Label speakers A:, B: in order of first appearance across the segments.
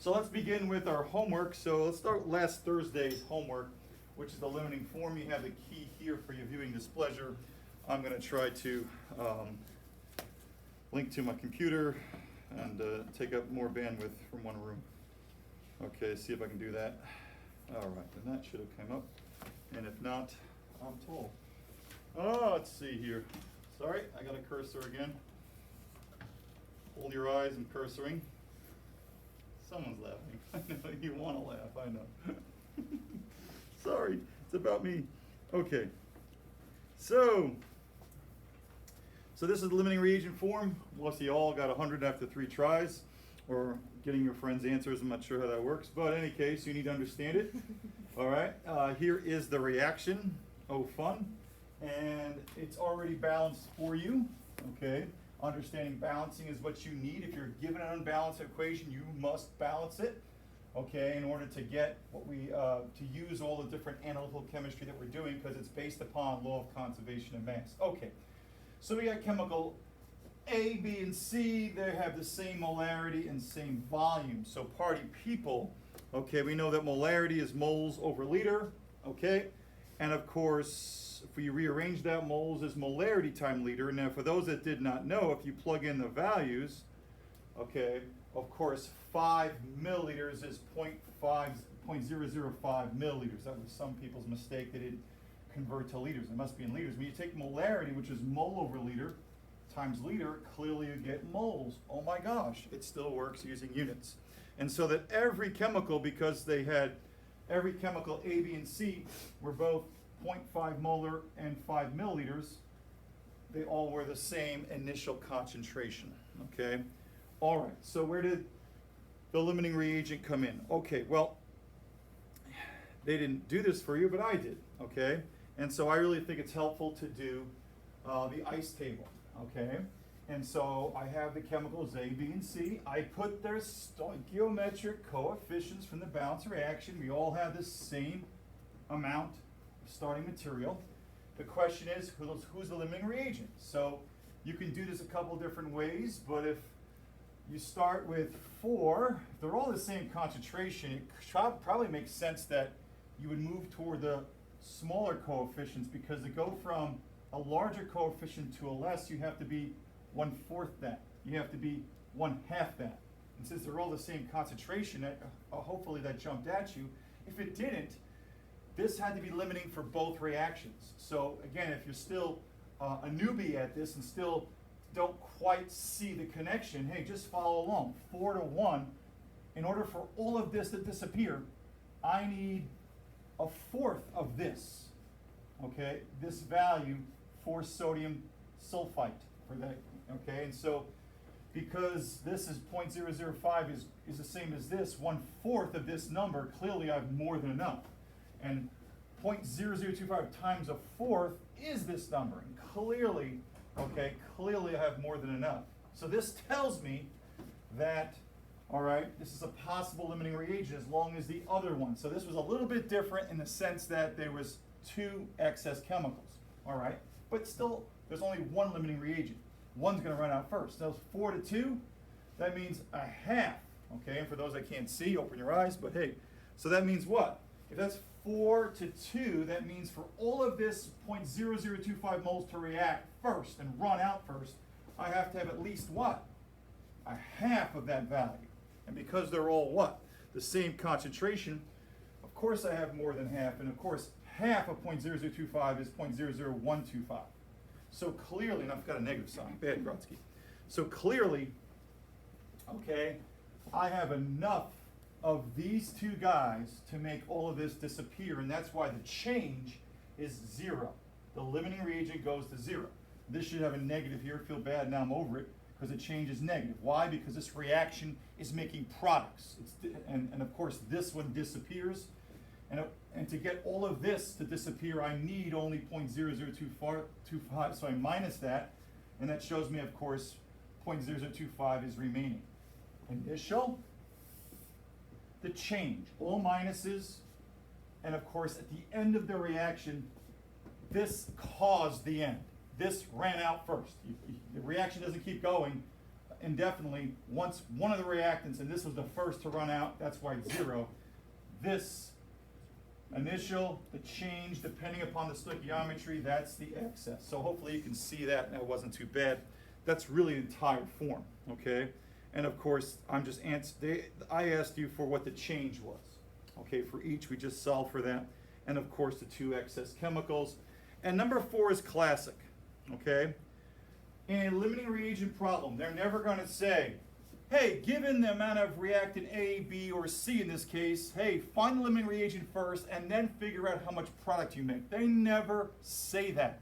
A: So let's begin with our homework. So let's start with last Thursday's homework, which is the limiting form. You have the key here for your viewing displeasure. I'm going to try to link to my computer and take up more bandwidth from one room. Okay, see if I can do that. All right, then that should have come up. And if not, I'm told. Oh, let's see here. Sorry, I got a cursor again. Hold your eyes and cursoring. Someone's laughing. I know you want to laugh, I know. Sorry, it's about me. Okay. So this is the limiting reagent form. Most of you all got 100 after 3 tries, or getting your friends' answers. I'm not sure how that works, but in any case, you need to understand it. All right, here is the reaction. Oh, fun. And it's already balanced for you, okay? Understanding balancing is what you need. If you're given an unbalanced equation, you must balance it, okay, in order to get what we, to use all the different analytical chemistry that we're doing, because it's based upon law of conservation of mass. Okay, so we got chemical A, B, and C. They have the same molarity and same volume. So party people, okay, we know that molarity is moles over liter, okay, and of course, if we rearrange that, moles is molarity time liter. Now, for those that did not know, if you plug in the values, okay, of course, 5 milliliters is 0.005 milliliters. That was some people's mistake. They didn't convert to liters. It must be in liters. When you take molarity, which is mole over liter, times liter, clearly you get moles. Oh my gosh, it still works using units. And so that every chemical, because they had every chemical A, B, and C were both 0.5 molar and 5 milliliters, they all were the same initial concentration, okay? All right, so where did the limiting reagent come in? Okay, well, they didn't do this for you, but I did, okay? And so I really think it's helpful to do the ice table, okay? And so I have the chemicals A, B, and C. I put their stoichiometric coefficients from the balance reaction. We all have the same amount starting material. The question is, who's the limiting reagent? So you can do this a couple different ways, but if you start with 4, if they're all the same concentration, it probably makes sense that you would move toward the smaller coefficients, because to go from a larger coefficient to a less, you have to be 1/4 that. You have to be 1/2 that. And since they're all the same concentration, hopefully that jumped at you. If it didn't, this had to be limiting for both reactions. So again, if you're still a newbie at this and still don't quite see the connection, hey, just follow along. 4 to 1, in order for all of this to disappear, I need 1/4 of this, okay? This value for sodium sulfite for that, okay? And so because this is 0.005 is the same as this, 1/4 of this number, clearly I have more than enough. And 0.0025 times 1/4 is this number. And clearly, okay, clearly I have more than enough. So this tells me that, all right, this is a possible limiting reagent as long as the other one. So this was a little bit different in the sense that there was 2 excess chemicals, all right? But still, there's only one limiting reagent. One's gonna run out first. So 4 to 2, that means 1/2, okay? And for those that can't see, open your eyes, but hey, so that means what? If that's 4 to 2, that means for all of this 0.0025 moles to react first and run out first, I have to have at least what? 1/2 of that value. And because they're all what? The same concentration, of course I have more than half, and of course half of 0.0025 is 0.00125. So clearly, and I've got a negative sign, bad Grotsky. So clearly, okay, I have enough of these 2 guys to make all of this disappear, and that's why the change is 0. The limiting reagent goes to 0. This should have a negative here. Feel bad, now I'm over it, because the change is negative. Why? Because this reaction is making products. And of course, this one disappears. And to get all of this to disappear, I need only 0.0025, so I minus that, and that shows me, of course, 0.0025 is remaining. Initial, the change, all minuses, and of course, at the end of the reaction, this caused the end. This ran out first. The reaction doesn't keep going indefinitely. Once one of the reactants, and this was the first to run out, that's why it's 0. This initial, the change depending upon the stoichiometry, that's the excess. So hopefully you can see that, and that wasn't too bad. That's really the entire form, okay? And of course, I asked you for what the change was. Okay, for each, we just solved for that. And of course, the 2 excess chemicals. And number 4 is classic, okay? In a limiting reagent problem, they're never going to say, hey, given the amount of reactant A, B, or C in this case, hey, find the limiting reagent first and then figure out how much product you make. They never say that.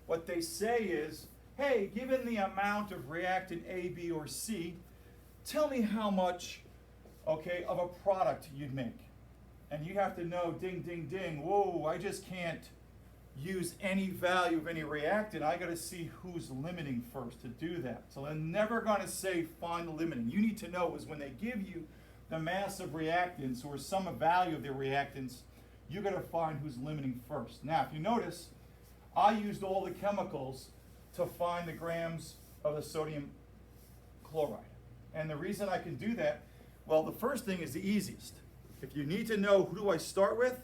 A: What they say is, hey, given the amount of reactant A, B, or C, tell me how much, okay, of a product you'd make. And you have to know, ding, ding, ding, whoa, I just can't use any value of any reactant. I got to see who's limiting first to do that. So they're never going to say find the limiting. You need to know is when they give you the mass of reactants or some value of their reactants, you got to find who's limiting first. Now, if you notice, I used all the chemicals to find the grams of the sodium chloride. And the reason I can do that, well, the first thing is the easiest. If you need to know who do I start with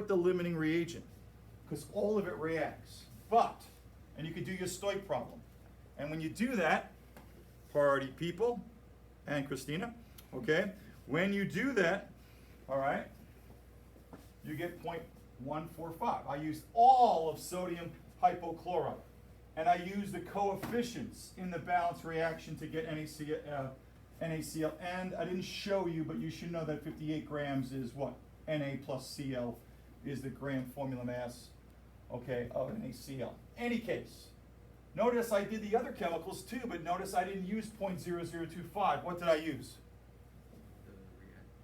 A: the limiting reagent, because all of it reacts. But, and you can do your stoich problem. And when you do that, party people and Christina, okay, when you do that, all right, you get 0.145. I used all of sodium hypochlorite. And I used the coefficients in the balance reaction to get NaCl. And I didn't show you, but you should know that 58 grams is what? Na plus Cl is the gram formula mass, okay, of NaCl. Any case, notice I did the other chemicals too, but notice I didn't use 0.0025. What did I use?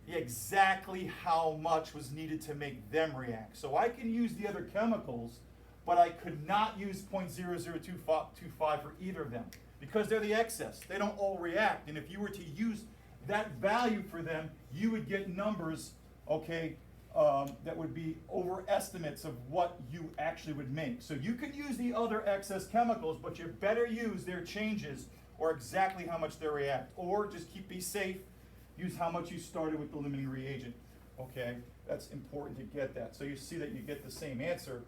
A: Exactly how much was needed to make them react. So I can use the other chemicals, but I could not use 0.0025 for either of them because they're the excess. They don't all react. And if you were to use that value for them, you would get numbers, okay, that would be overestimates of what you actually would make. So you can use the other excess chemicals, but you better use their changes or exactly how much they react. Or just be safe, use how much you started with the limiting reagent. Okay, that's important to get that. So you see that you get the same answer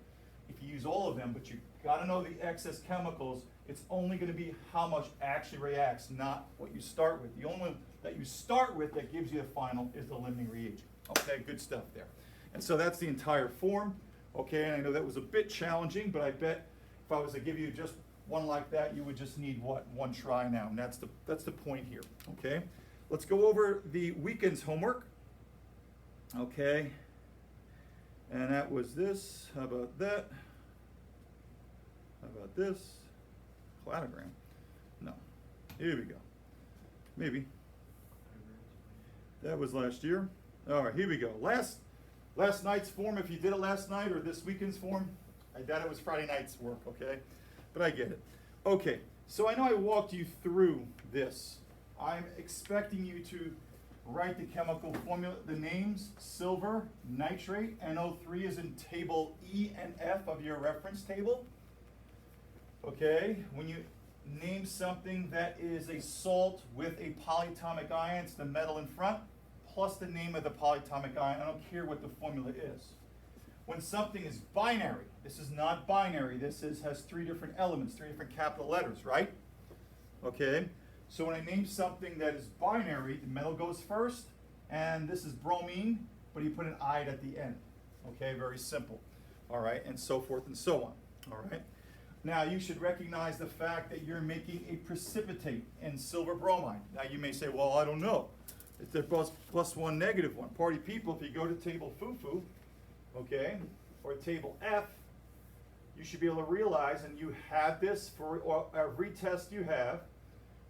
A: if you use all of them, but you got to know the excess chemicals. It's only going to be how much actually reacts, not what you start with. The only one that you start with that gives you the final is the limiting reagent. Okay, good stuff there. And so that's the entire form. Okay, and I know that was a bit challenging, but I bet if I was to give you just one like that, you would just need what? One try now, and that's the point here. Okay, let's go over the weekend's homework. Okay. And that was this. How about that? How about this? Cladogram. No. Here we go. Maybe. That was last year. All right, here we go. Last night's form, if you did it last night, or this weekend's form, I doubt it was Friday night's work, okay? But I get it. Okay, so I know I walked you through this. I'm expecting you to write the chemical formula, the names, silver, nitrate, NO3 is in table E and F of your reference table. Okay, when you name something that is a salt with a polyatomic ion, it's the metal in front, plus the name of the polyatomic ion. I don't care what the formula is. When something is binary, this is not binary, this has 3 different elements, 3 different capital letters, right? Okay. So when I name something that is binary, the metal goes first, and this is bromine, but you put an "ide" at the end. Okay, very simple. All right, and so forth and so on. All right. Now you should recognize the fact that you're making a precipitate in silver bromide. Now you may say, well, I don't know. It's the plus 1, negative 1. Party people, if you go to table foo-foo, okay, or table F, you should be able to realize, and you have this for every test you have,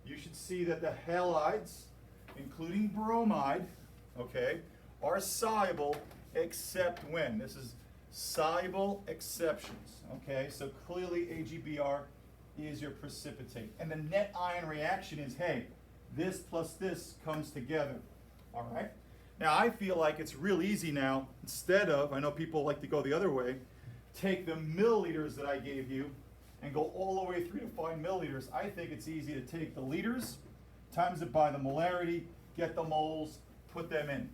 A: you should see that the halides, including bromide, okay, are soluble except when. This is soluble exceptions, okay? So clearly AgBr is your precipitate. And the net ion reaction is, hey, this plus this comes together, all right? Now I feel like it's real easy now, instead of, I know people like to go the other way, take the milliliters that I gave you and go all the way through to find milliliters, I think it's easy to take the liters, times it by the molarity, get the moles, put them in.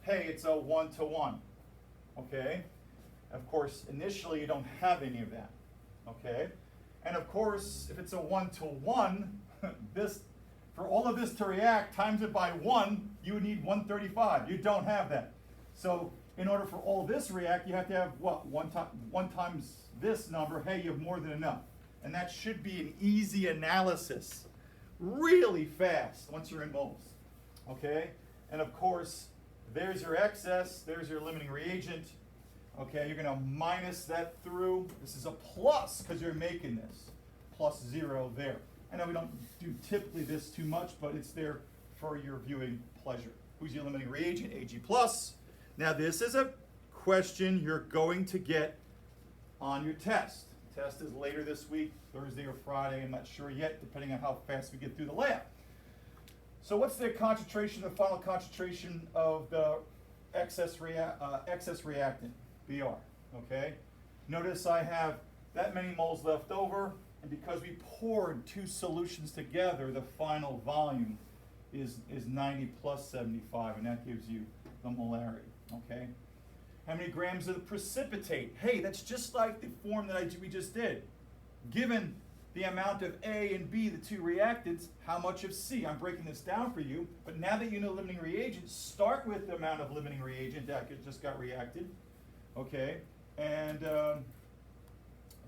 A: Hey, it's a 1-to-1, okay? Of course, initially you don't have any of that, okay? And of course, if it's a 1-to-1, for all of this to react, times it by 1, you would need 135. You don't have that. So in order for all this to react, you have to have what? 1 times this number. Hey, you have more than enough. And that should be an easy analysis. Really fast once you're in moles. Okay? And of course, there's your excess. There's your limiting reagent. Okay, you're going to minus that through. This is a plus because you're making this. Plus 0 there. I know we don't do typically this too much, but it's there for your viewing pleasure. Who's your limiting reagent? Ag plus. Now this is a question you're going to get on your test. Test is later this week, Thursday or Friday, I'm not sure yet, depending on how fast we get through the lab. So what's the concentration, the final concentration of the excess reactant, Br, okay? Notice I have that many moles left over, and because we poured 2 solutions together, the final volume is 90 plus 75, and that gives you the molarity, okay? How many grams of the precipitate? Hey, that's just like the form that we just did. Given the amount of A and B, the 2 reactants, how much of C? I'm breaking this down for you, but now that you know limiting reagent, start with the amount of limiting reagent that just got reacted, okay? And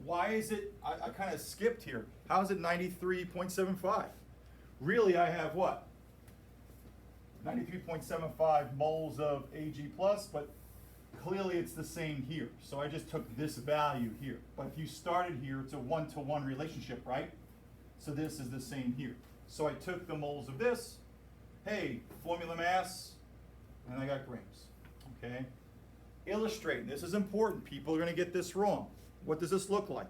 A: why is it, I kind of skipped here. How is it 93.75? Really, I have what? 93.75 moles of Ag plus, but clearly it's the same here. So I just took this value here. But if you started here, it's a 1-to-1 relationship, right? So this is the same here. So I took the moles of this, hey, formula mass, and I got grams, okay? Illustrating, this is important. People are gonna get this wrong. What does this look like?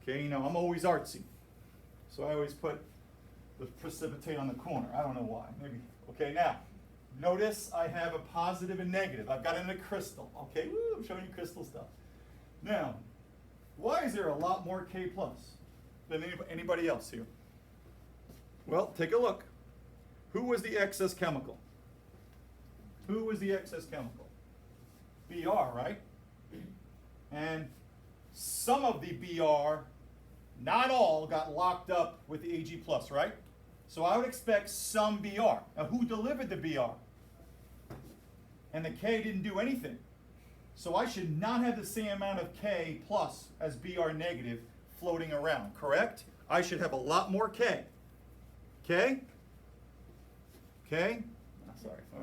A: Okay, you know, I'm always artsy. So I always put the precipitate on the corner. I don't know why, maybe. Okay, now, notice I have a positive and negative. I've got it in a crystal. Okay, woo, I'm showing you crystal stuff. Now, why is there a lot more K plus than anybody else here? Well, take a look. Who was the excess chemical? Who was the excess chemical? Br, right? And some of the Br, not all, got locked up with the Ag plus, right? So I would expect some Br. Now who delivered the Br? And the K didn't do anything. So I should not have the same amount of K plus as Br negative floating around, correct? I should have a lot more K. K? K? Oh, sorry, all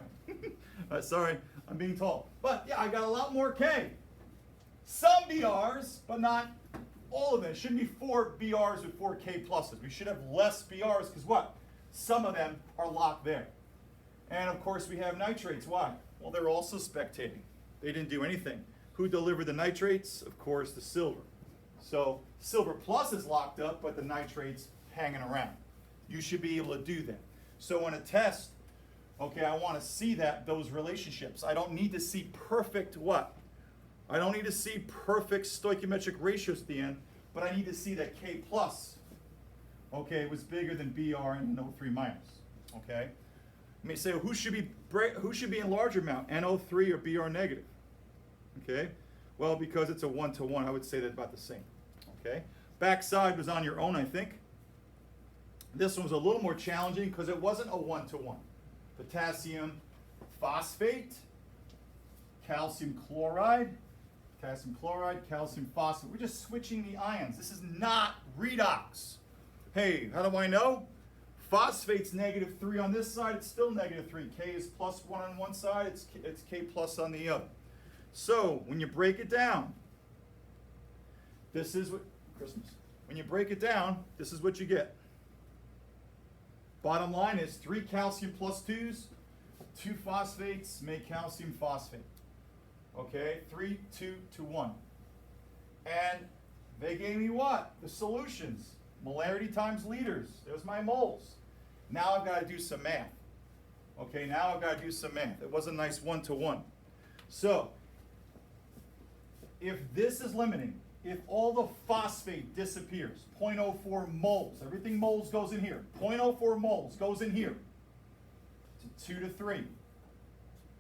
A: right. Sorry, I'm being tall. But yeah, I got a lot more K. Some Brs, but not all of them. It shouldn't be 4 Brs with 4 K pluses. We should have less Brs because what? Some of them are locked there. And of course we have nitrates. Why? Well, they're also spectating. They didn't do anything. Who delivered the nitrates? Of course, the silver. So silver plus is locked up, but the nitrates hanging around. You should be able to do that. So in a test, okay, I want to see those relationships. I don't need to see perfect what? I don't need to see perfect stoichiometric ratios at the end, but I need to see that K plus, okay, was bigger than Br and NO3 minus, okay? Let me say, who should be in larger amount, NO3 or Br negative, okay? Well, because it's a 1-to-1, I would say that's about the same, okay? Backside was on your own, I think. This one was a little more challenging because it wasn't a 1-to-1. Potassium phosphate, calcium chloride, calcium phosphate. We're just switching the ions. This is not redox. Hey, how do I know? Phosphate's -3 on this side, it's still -3. K is +1 on one side, it's K plus on the other. So when you break it down, this is what, Christmas, when you break it down, this is what you get. Bottom line is 3 calcium plus 2s, 2 phosphates make calcium phosphate. Okay, 3, 2 to 1. And they gave me what? The solutions. Molarity times liters. There's my moles. Now I've got to do some math. Okay, now I've got to do some math. It was a nice 1-to-1. So, if this is limiting, if all the phosphate disappears, 0.04 moles, everything moles goes in here, 0.04 moles goes in here, to 2 to 3,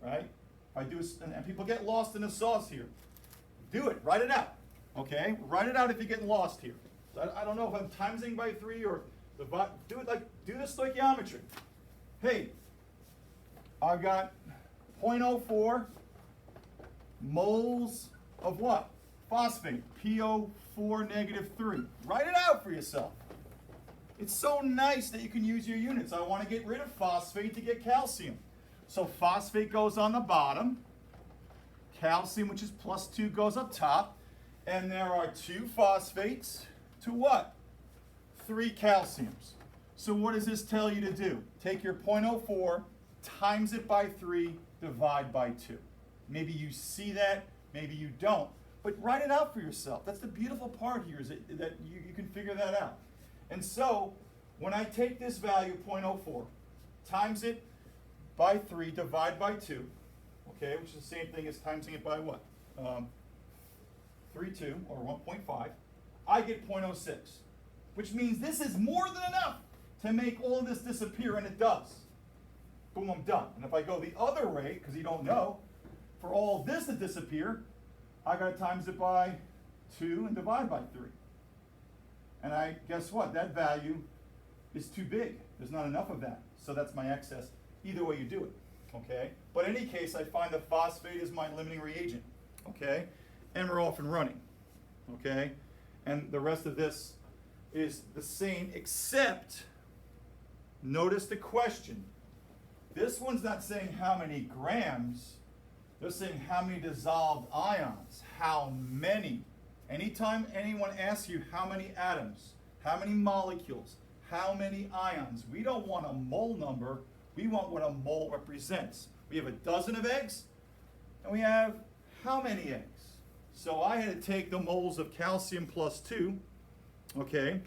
A: right? If I do, and people get lost in the sauce here, do it, write it out, okay? Write it out if you're getting lost here. So I don't know if I'm timesing by 3 or do it like, do the stoichiometry. Hey, I've got 0.04 moles of what? Phosphate, PO4 negative 3. Write it out for yourself. It's so nice that you can use your units. I want to get rid of phosphate to get calcium. So phosphate goes on the bottom. Calcium, which is +2, goes up top. And there are 2 phosphates to what? 3 calciums. So what does this tell you to do? Take your 0.04, times it by 3, divide by 2. Maybe you see that, maybe you don't. But write it out for yourself. That's the beautiful part here, is that you can figure that out. And so, when I take this value, 0.04, times it by 3, divide by 2, okay, which is the same thing as timesing it by what? 3.2, or 1.5, I get 0.06, which means this is more than enough to make all of this disappear, and it does. Boom, I'm done. And if I go the other way, because you don't know, for all this to disappear, I got to times it by 2 and divide by 3. And guess what? That value is too big. There's not enough of that. So that's my excess. Either way you do it, okay? But in any case, I find the phosphate is my limiting reagent, okay? And we're off and running, okay? And the rest of this is the same, except notice the question. This one's not saying how many grams. They're saying how many dissolved ions, how many. Anytime anyone asks you how many atoms, how many molecules, how many ions, we don't want a mole number, we want what a mole represents. We have a dozen of eggs, and we have how many eggs? So I had to take the moles of calcium +2, okay,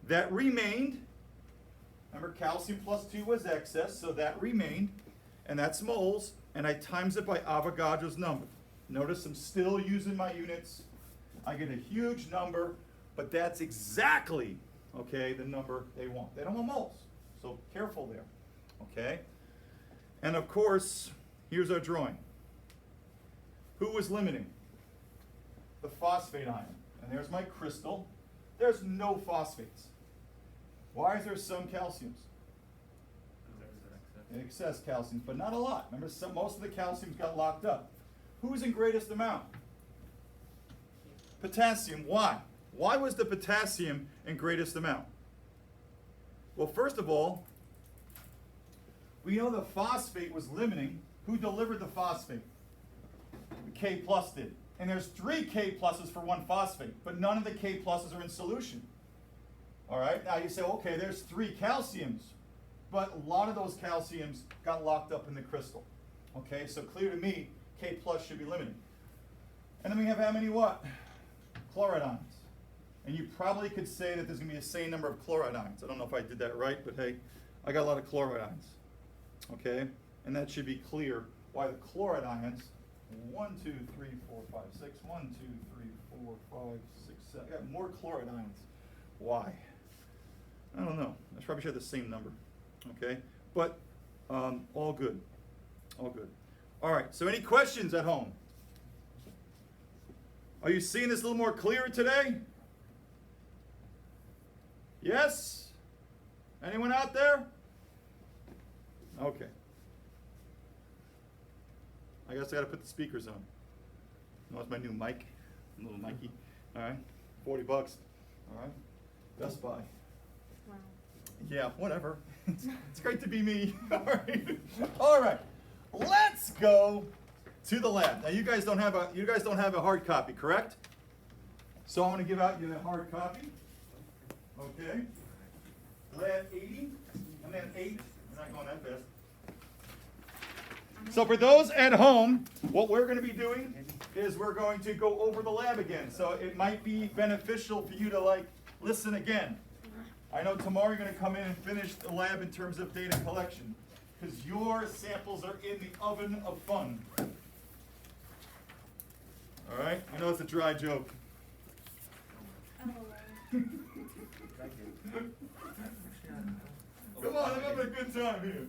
A: that remained. Remember, calcium +2 was excess, so that remained, and that's moles. And I times it by Avogadro's number. Notice I'm still using my units. I get a huge number, but that's exactly, okay, the number they want. They don't want moles, so careful there, okay? And of course, here's our drawing. Who was limiting? The phosphate ion. And there's my crystal. There's no phosphates. Why is there some calciums? Excess calciums, but not a lot. Remember, most of the calciums got locked up. Who's in greatest amount? Potassium. Why? Why was the potassium in greatest amount? Well, first of all, we know the phosphate was limiting. Who delivered the phosphate? The K plus did. And there's 3 K pluses for 1 phosphate, but none of the K pluses are in solution. All right, now you say, okay, there's 3 calciums. But a lot of those calciums got locked up in the crystal. Okay, so clear to me, K plus should be limiting. And then we have how many what? Chloride ions. And you probably could say that there's going to be the same number of chloride ions. I don't know if I did that right, but hey, I got a lot of chloride ions. Okay, and that should be clear why the chloride ions, 1, 2, 3, 4, 5, 6, 1, 2, 3, 4, 5, 6, 7, I got more chloride ions. Why? I don't know. I probably should have the same number. Okay, but all good, all good. All right, so any questions at home? Are you seeing this a little more clear today? Yes? Anyone out there? Okay. I guess I gotta put the speakers on. That's my new mic, little Mikey. All right, $40. All right, Best Buy.
B: Wow.
A: Yeah, whatever. It's great to be me. All right. Let's go to the lab. Now you guys don't have a hard copy, correct? So I'm going to give out you a hard copy. Okay. Lab 80 and then 8. We're not going that fast. So for those at home, what we're going to be doing is we're going to go over the lab again. So it might be beneficial for you to listen again. I know tomorrow you're going to come in and finish the lab in terms of data collection, because your samples are in the oven of fun. All right? I know it's a dry joke. Come on, I'm having a good time here.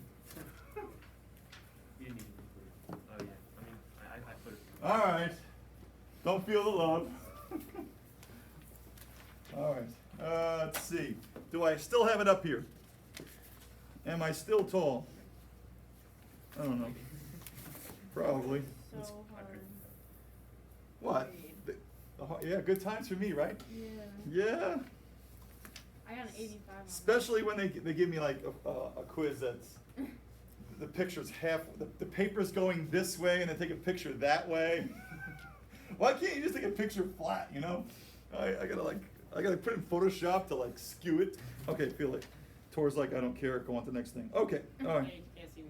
B: You didn't even include it. Oh yeah. I mean, I put it.
A: All right. Don't feel the love. All right. Let's see. Do I still have it up here? Am I still tall? I don't know. Probably.
C: So hard.
A: What? Yeah, good times for me, right?
C: Yeah.
A: Yeah.
C: I got an 85 on that.
A: Especially when they give me like a quiz that's the picture's half, the paper's going this way and they take a picture that way. Why can't you just take a picture flat, you know? I gotta put it in Photoshop to like skew it. Okay, feel it. Tor's like, I don't care, go on to the next thing. Okay, all right.
B: You can't see me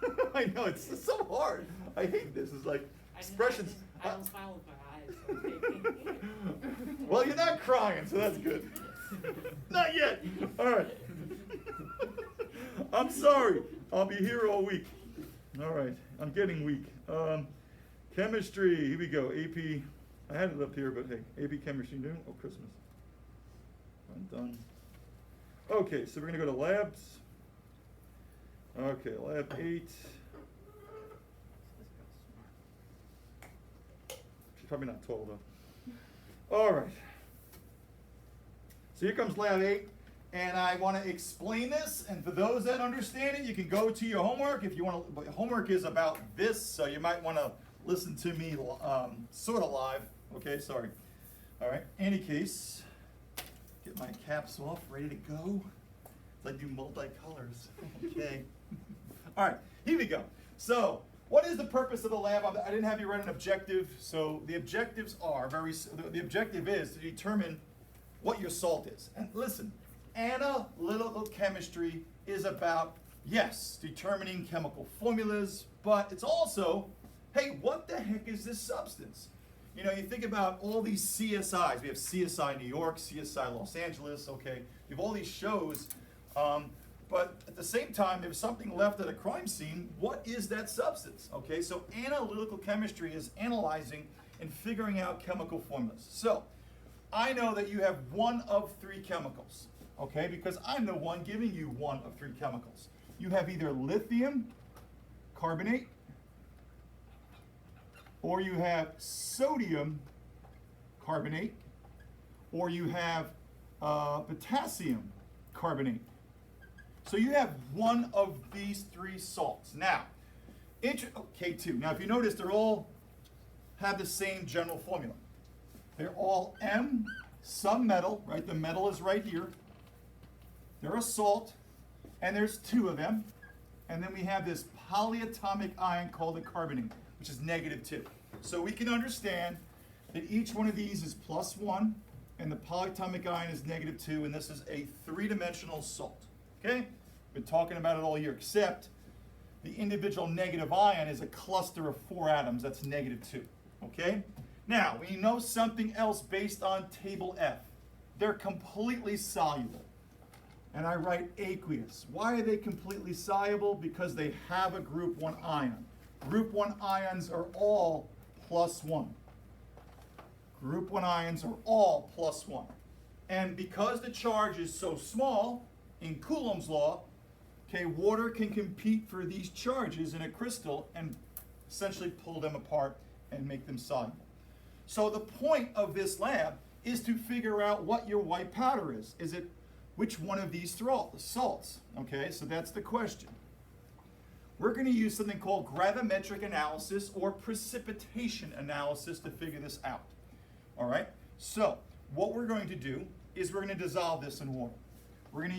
B: smiling.
A: I know, it's so hard. I hate this, it's like expressions.
B: I don't smile with my eyes. So
A: Well, you're not crying, so that's good. Not yet. All right. I'm sorry. I'll be here all week. All right. I'm getting weak. Chemistry. Here we go. AP. I had it up here, but hey, AP Chemistry new. Oh, Christmas. I'm done. Okay, so we're gonna go to labs. Okay, lab 8. She's probably not tall though. All right. So here comes lab 8, and I want to explain this, and for those that understand it, you can go to your homework if you want to. But homework is about this, so you might want to listen to me sort of live. Okay, sorry. All right, any case, get my caps off, ready to go. I do multicolors. Okay. All right, here we go. So, what is the purpose of the lab? I didn't have you write an objective, so the objectives are the objective is to determine what your salt is. And listen, analytical chemistry is about, yes, determining chemical formulas, but it's also, hey, what the heck is this substance? You know, you think about all these CSIs. We have CSI New York, CSI Los Angeles, okay? You have all these shows, but at the same time, if something left at a crime scene, what is that substance? Okay, so analytical chemistry is analyzing and figuring out chemical formulas. So, I know that you have one of 3 chemicals, okay, because I'm the one giving you one of 3 chemicals. You have either lithium carbonate, or you have sodium carbonate, or you have potassium carbonate. So you have one of these 3 salts. Now, K2. Now, if you notice, they're all have the same general formula. They're all M, some metal, right? The metal is right here. They're a salt, and there's 2 of them. And then we have this polyatomic ion called a carbonate, which is -2. So we can understand that each one of these is +1, and the polyatomic ion is -2, and this is a 3-dimensional salt. Okay? Been talking about it all year, except the individual negative ion is a cluster of 4 atoms. That's -2. Okay? Now, we know something else based on table F. They're completely soluble. And I write aqueous. Why are they completely soluble? Because they have a group 1 ion. Group 1 ions are all +1. Group 1 ions are all +1. And because the charge is so small, in Coulomb's law, okay, water can compete for these charges in a crystal and essentially pull them apart and make them soluble. So the point of this lab is to figure out what your white powder is. Is it which one of these salts? Okay, so that's the question. We're going to use something called gravimetric analysis or precipitation analysis to figure this out. All right, so what we're going to do is we're going to dissolve this in water. We're going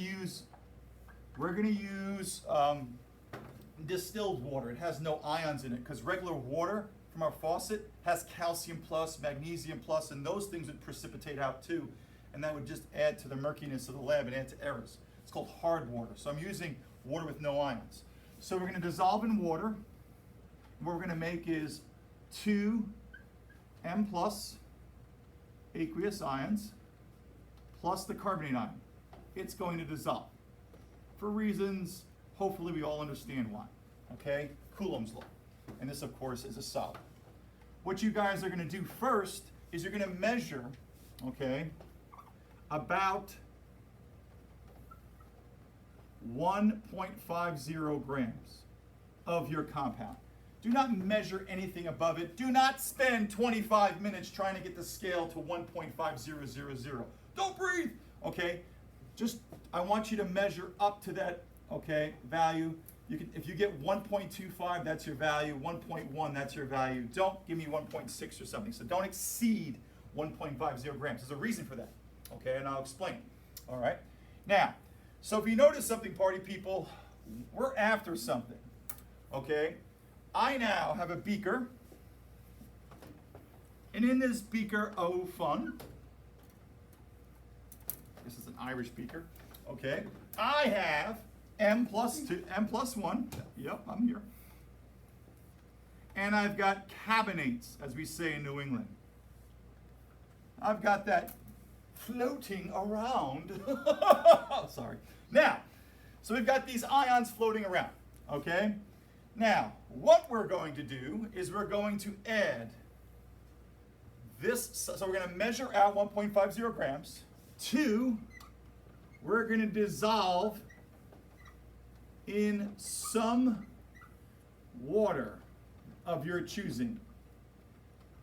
A: to use distilled water. It has no ions in it because regular water from our faucet has calcium plus, magnesium plus, and those things would precipitate out too, and that would just add to the murkiness of the lab and add to errors. It's called hard water. So I'm using water with no ions. So we're going to dissolve in water. What we're going to make is 2 M plus aqueous ions plus the carbonate ion. It's going to dissolve. For reasons, hopefully we all understand why. Okay? Coulomb's law. And this, of course, is a solid. What you guys are going to do first is you're going to measure, okay, about 1.50 grams of your compound. Do not measure anything above it. Do not spend 25 minutes trying to get the scale to 1.5000. Don't breathe, okay? Just, I want you to measure up to that, okay, value. You can, if you get 1.25, that's your value. 1.1, that's your value. Don't give me 1.6 or something. So don't exceed 1.50 grams. There's a reason for that, okay, and I'll explain. All right? Now, so if you notice something, party people, we're after something, okay? I now have a beaker, and in this beaker, oh fun, this is an Irish beaker, okay? I have M plus 1, yep, I'm here. And I've got carbonates, as we say in New England. I've got that floating around. Sorry. Now, so we've got these ions floating around, okay? Now, what we're going to do is we're going to add this, so we're going to measure out 1.50 grams. 2, we're going to dissolve in some water of your choosing.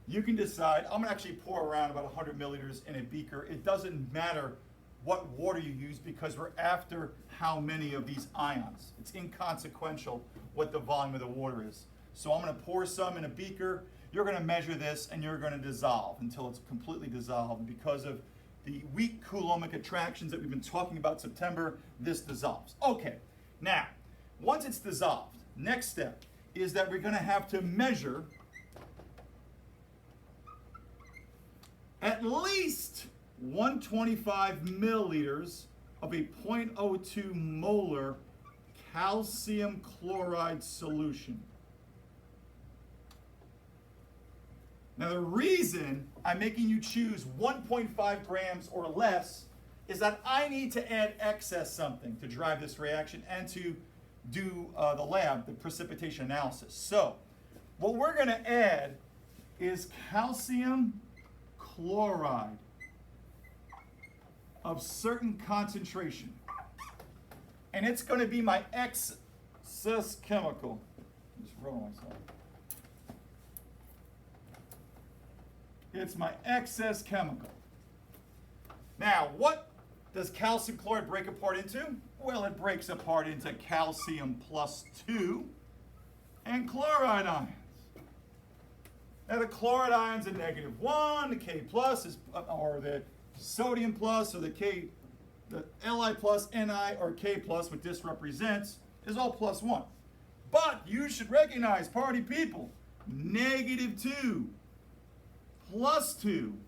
A: You can decide. I'm going to actually pour around about 100 milliliters in a beaker. It doesn't matter what water you use because we're after how many of these ions. It's inconsequential what the volume of the water is. So I'm going to pour some in a beaker. You're going to measure this and you're going to dissolve until it's completely dissolved. And because of the weak Coulombic attractions that we've been talking about September, this dissolves. Okay, now, once it's dissolved, next step is that we're going to have to measure at least 125 milliliters of a 0.02 molar calcium chloride solution. Now the reason I'm making you choose 1.5 grams or less is that I need to add excess something to drive this reaction and to do the lab, the precipitation analysis. So what we're going to add is calcium chloride of certain concentration. And it's going to be my excess chemical. Just roll myself. It's my excess chemical. Now, what does calcium chloride break apart into? Well, it breaks apart into calcium plus 2 and chloride ions. Now, the chloride ions are -1, the K plus is, or the sodium plus, or the Li plus, Ni, or K plus, what this represents, is all +1. But you should recognize, party people, -2, +2,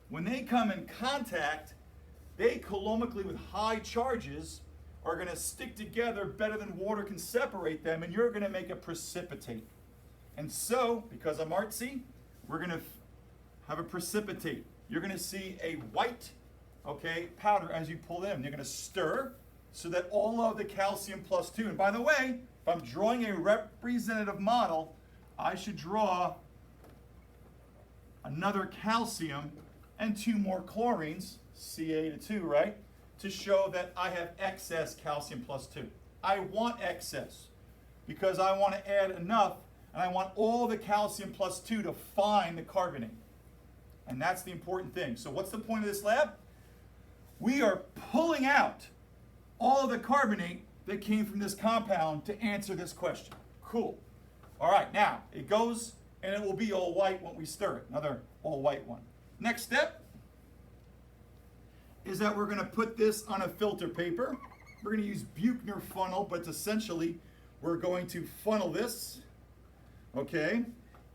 A: when they come in contact, they coulombically with high charges are going to stick together better than water can separate them, and you're going to make a precipitate. And so, because I'm artsy, we're going to have a precipitate. You're going to see a white, okay, powder as you pull it in. You're going to stir so that all of the calcium plus 2, and by the way, if I'm drawing a representative model, I should draw another calcium and 2 more chlorines, Ca to 2, right? To show that I have excess calcium plus 2. I want excess because I want to add enough, and I want all the calcium plus 2 to find the carbonate. And that's the important thing. So what's the point of this lab? We are pulling out all of the carbonate that came from this compound to answer this question. Cool. All right, now it goes and it will be all white when we stir it. Another all white one. Next step is that we're going to put this on a filter paper. We're going to use Buchner funnel, but essentially we're going to funnel this, okay?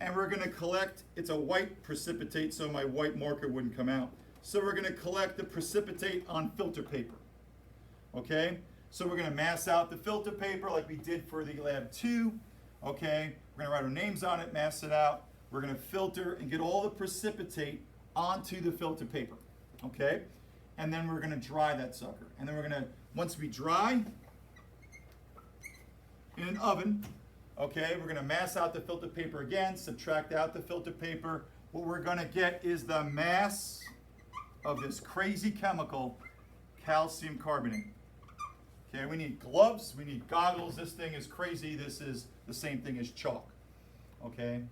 A: And we're going to collect, it's a white precipitate, so my white marker wouldn't come out. So we're going to collect the precipitate on filter paper, okay? So we're going to mass out the filter paper like we did for the lab 2, okay? We're going to write our names on it, mass it out. We're going to filter and get all the precipitate onto the filter paper, okay? And then we're going to dry that sucker. And then we're going to, once we dry, in an oven, okay, we're going to mass out the filter paper again, subtract out the filter paper. What we're going to get is the mass of this crazy chemical, calcium carbonate. Okay, we need gloves, we need goggles. This thing is crazy. This is the same thing as chalk. Okay,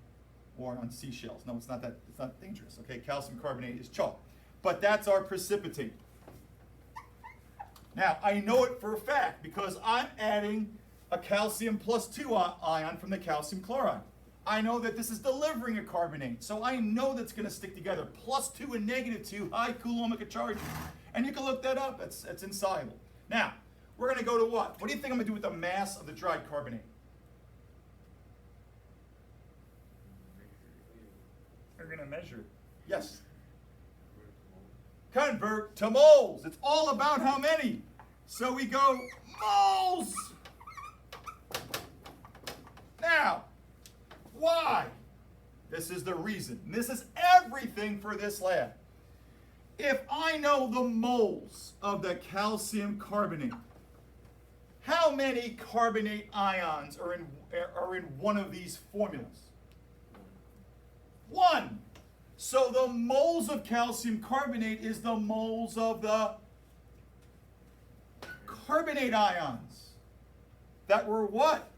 A: or on seashells. No, it's not that. It's not dangerous. Okay, calcium carbonate is chalk, but that's our precipitate. Now I know it for a fact because I'm adding a calcium +2 ion from the calcium chloride. I know that this is delivering a carbonate, so I know that's going to stick together. +2 and -2, high Coulombic charges. And you can look that up. It's insoluble. Now, we're going to go to what? What do you think I'm going to do with the mass of the dried carbonate? We're going to measure it. Yes? Convert to moles. It's all about how many. So we go moles. Now, why? This is the reason. This is everything for this lab. If I know the moles of the calcium carbonate, how many carbonate ions are in one of these formulas? 1. So the moles of calcium carbonate is the moles of the carbonate ions that were what?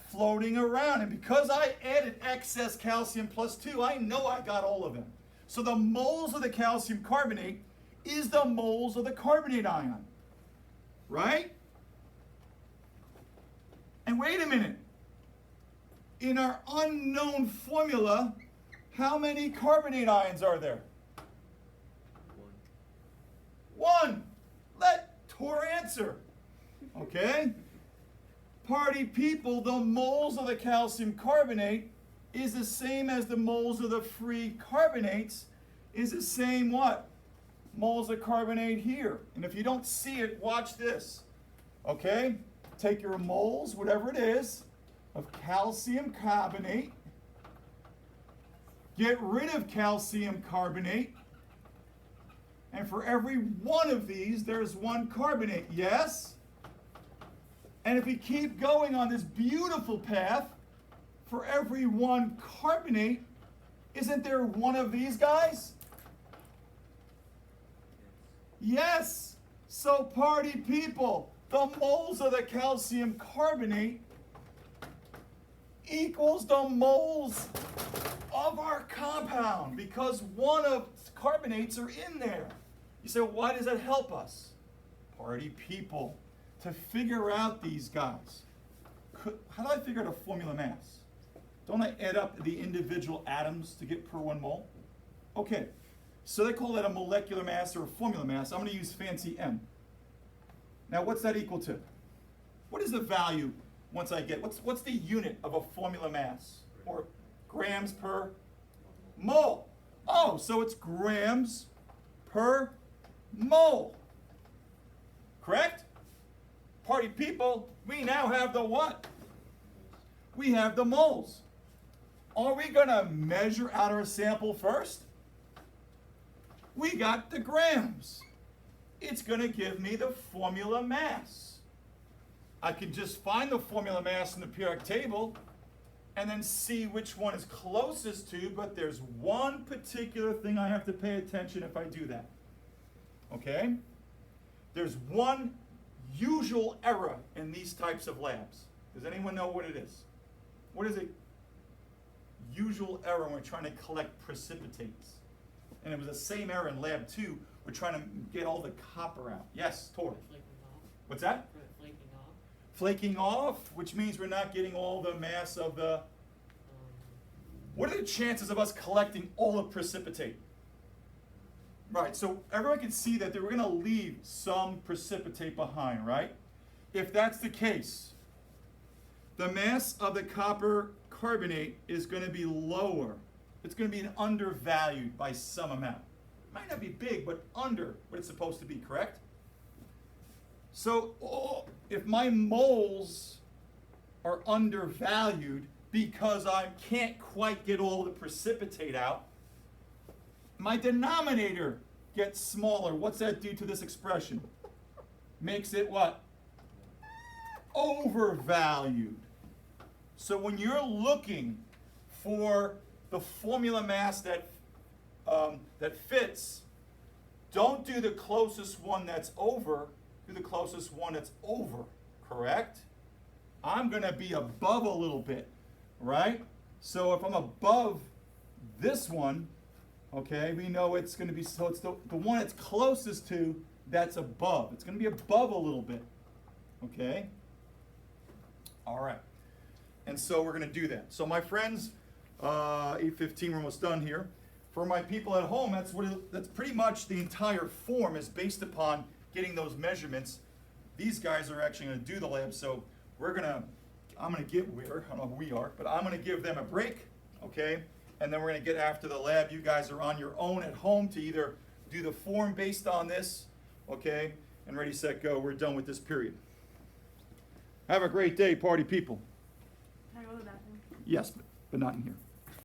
A: Floating around. And because I added excess calcium +2, I know I got all of them. So the moles of the calcium carbonate is the moles of the carbonate ion. Right? And wait a minute. In our unknown formula, how many carbonate ions are there? 1. Let Tor answer. Okay? Party people, the moles of the calcium carbonate is the same as the moles of the free carbonates is the same what? Moles of carbonate here. And if you don't see it, watch this. Okay? Take your moles, whatever it is, of calcium carbonate. Get rid of calcium carbonate. And for every one of these, there's 1 carbonate. Yes? And if we keep going on this beautiful path, for every 1 carbonate, isn't there 1 of these guys? Yes. So party people, the moles of the calcium carbonate equals the moles of our compound because 1 of carbonates are in there. You say, well, why does that help us? Party people, to figure out these guys. How do I figure out a formula mass? Don't I add up the individual atoms to get per 1 mole? Okay, so they call that a molecular mass or a formula mass. I'm going to use fancy M. Now, what's that equal to? What is the value once I get? What's the unit of a formula mass? Or grams per mole. Oh, so it's grams per mole. Correct? Party people, we now have the what? We have the moles. Are we going to measure out our sample first? We got the grams. It's going to give me the formula mass. I can just find the formula mass in the periodic table and then see which one is closest to, but there's one particular thing I have to pay attention if I do that. Okay? There's one usual error in these types of labs. Does anyone know what it is? What is a usual error when we're trying to collect precipitates? And it was the same error in lab 2. We're trying to get all the copper out. Yes, Tori.
B: Flaking off.
A: What's that?
B: Flaking off.
A: Flaking off, which means we're not getting all the mass of the... What are the chances of us collecting all the precipitate? Right, so everyone can see that we're going to leave some precipitate behind, right? If that's the case, the mass of the copper carbonate is going to be lower. It's going to be undervalued by some amount. It might not be big, but under what it's supposed to be, correct? So if my moles are undervalued because I can't quite get all the precipitate out, my denominator gets smaller. What's that do to this expression? Makes it what? Overvalued. So when you're looking for the formula mass that fits Don't do the closest one that's over, do the closest one that's over, correct? I'm going to be above a little bit, right? So if I'm above this one, okay, we know it's going to be, so it's the one it's closest to that's above. It's going to be above a little bit, okay? All right. And so we're going to do that. So my friends, 8:15, we're almost done here. For my people at home, that's pretty much the entire form is based upon getting those measurements. These guys are actually going to do the lab, so I'm going to give, I don't know who we are, but I'm going to give them a break, okay? And then we're going to get after the lab. You guys are on your own at home to either do the form based on this, okay? And ready, set, go. We're done with this period. Have a great day, party people.
C: Can I go to the bathroom?
A: Yes, but not in here.